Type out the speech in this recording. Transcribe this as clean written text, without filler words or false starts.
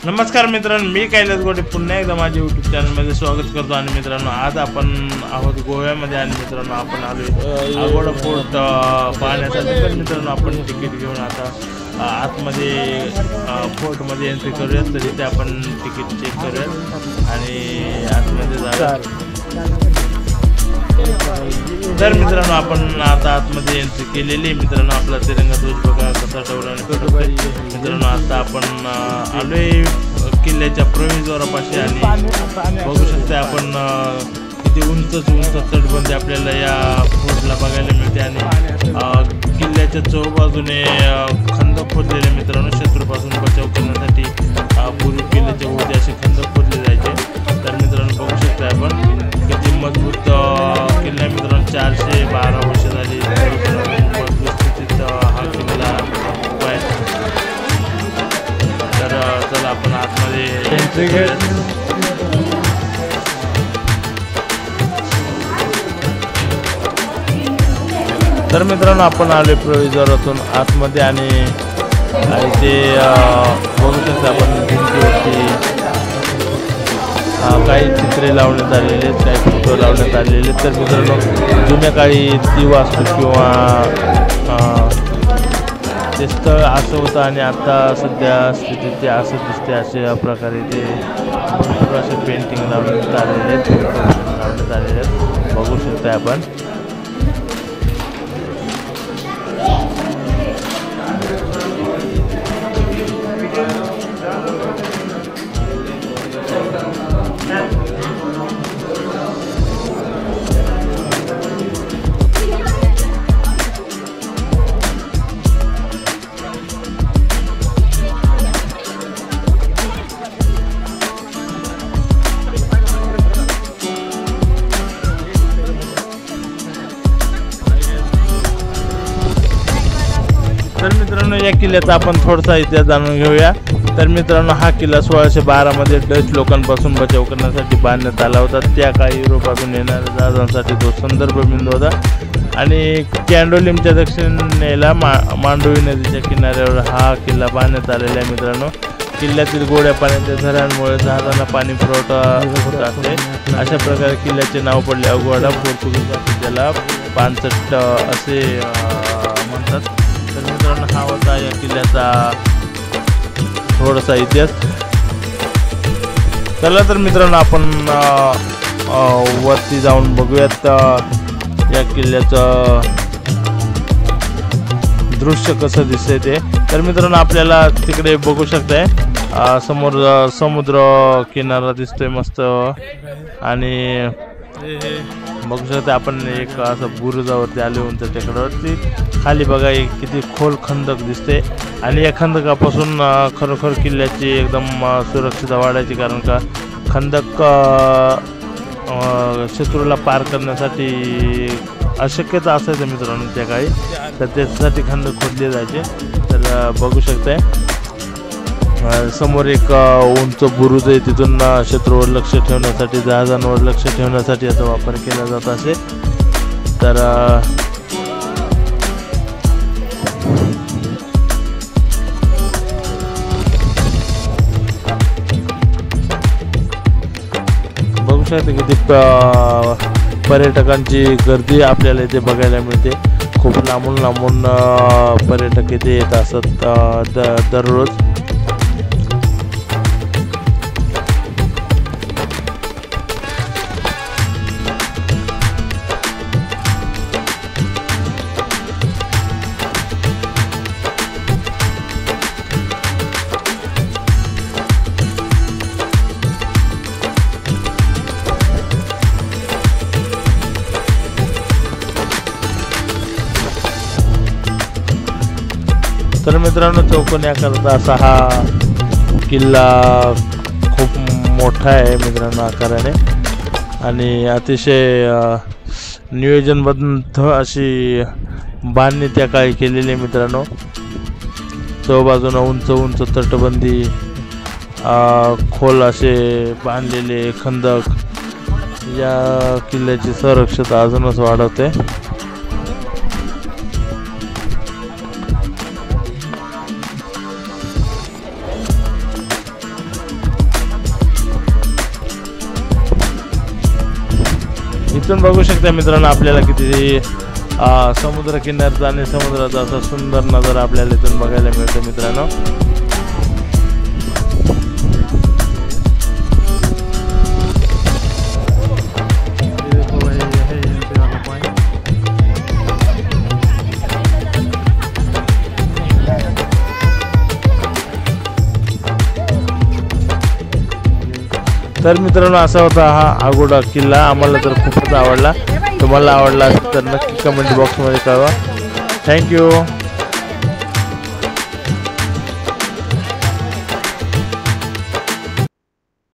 नमस्कार मित्रांनो, मी कैलास गोटे पुन्हा एकदा माझ्या यूट्यूब चॅनलमध्ये स्वागत करतो. आणि मित्रांनो, आज आपण आहोत गोव्यामध्ये. आणि मित्रांनो, आपण आलोय आगोडा फोर्ट पाहण्यासाठी. तर मित्रांनो, आपण तिकीट घेऊन आता आतमध्ये फोर्टमध्ये एंट्री करूयात. तर इथे आपण तिकीट चेक करूयात आणि आतमध्ये जाऊया. तर मित्रांनो, आपण आता आतमध्ये एंट्री केलेली. मित्रांनो, आपला तिरंगा ध्वज बघा कसा ठेवला. मित्रांनो, आता आपण आलोय किल्ल्याच्या प्रवेशद्वारापाशी. आणि बघू शकता आपण किती उंच तटबंदी आपल्याला या फोर्टला बघायला मिळते. आणि किल्ल्याच्या चौबाजूने खंदक खोदलेले. मित्रांनो, शत्रूपासून बचाव करण्यासाठी पूर्वी किल्ल्याच्या ओढे असे खंदक खोदले जायचे. तर मित्रांनो, बघू शकता आपण किती मजबूत किल्ला. मित्रांनो, 412 वर्ष झाली मजबूत स्थितीत हा किल्ला आहे. तर चला आपण आतमध्ये एंट्री घेऊया. तर मित्रांनो, आपण आले प्रवेशद्वारातून आतमध्ये. आणि इथे बघू शकता आपण भिंतीवरती काही चित्रे लावण्यात आलेले आहेत, काही फोटो लावण्यात आलेले आहेत. तर मित्रांनो, जुन्या काळी दिवास्तू किंवा ते स्थळ असं होतं आणि आता सध्या स्थितीत ते असं दिसते. अशा प्रकारे ते भरपूर असे पेंटिंग लावण्यात आलेले आहेत, लावण्यात आलेले आहेत. बघू शकता आपण. तर मित्रांनो, या किल्ल्याचा आपण थोडासा इतिहास जाणून घेऊया. तर मित्रांनो, हा किल्ला 1612 मध्ये डच लोकांपासून बचाव करण्यासाठी बांधण्यात आला होता. त्या काळी युरोपातून येणाऱ्या जहाजांसाठी तो संदर्भ बिंदू होता. आणि कॅन्डोलिमच्या दक्षिणेला मांडोवी नदीच्या किनाऱ्यावर हा किल्ला बांधण्यात आलेला आहे. मित्रांनो, किल्ल्यातील गोड्या पाण्याच्या झऱ्यांमुळे जहाजांना पाणी पुरवठा होत असते. अशा प्रकारे किल्ल्याचे नाव पडले अगोडा. पोर्तुगीज त्याला पानचट्ट असे म्हणतात. तर मित्रांनो, हा होता या किल्ल्याचा थोडासा इतिहास. चला तर मित्रांनो, आपण वरती जाऊन बघूयात या किल्ल्याचं दृश्य कसं दिसतंय ते. तर मित्रांनो, आपल्याला तिकडे बघू शकताय समोर समुद्र किनारा दिसतोय मस्त. आणि बघू शकता आपण एक असं बुरुजावरती आले उंच टेकडावरती. खाली बघा एक किती खोल खंदक दिसते. आणि या खंदकापासून खरोखर किल्ल्याची एकदम सुरक्षितता वाढायची. कारण का खंदक शत्रूला पार करण्यासाठी अशक्यता असायचं मित्रांनो त्या काळी. तर त्याच्यासाठी खंदक खोदले जायचे. तर बघू शकताय समोर एक उंच बुरुज आहे. तिथून शत्रूवर लक्ष ठेवण्यासाठी, जहाजांवर लक्ष ठेवण्यासाठी याचा वापर केला जात असे. तर बघू शकता किती पर्यटकांची गर्दी आपल्याला इथे बघायला मिळते. खूप लांबून लांबून पर्यटक इथे येत असत दररोज. तर मित्रांनो, चौकोनी आकाराचा असा हा किल्ला खूप मोठा आहे मित्रांनो आकाराने. आणि अतिशय नियोजनबद्ध अशी बांधणी त्या काळी केलेली आहे मित्रांनो. चौबाजूनं उंच उंच तटबंदी, खोल असे बांधलेले खंदक या किल्ल्याची सुरक्षितता अजूनच वाढवते. इथून बघू शकता मित्रांनो आपल्याला किती समुद्र किनारचा आणि समुद्राचा असा सुंदर नजारा आपल्याला इथून बघायला मिळतो मित्रांनो. तर मित्रांनो असा होता हा आगोडा किल्ला. आम्हाला तर खूपच आवडला. तुम्हाला आवडला असेल तर नक्की कमेंट बॉक्समध्ये कळवा. थँक्यू.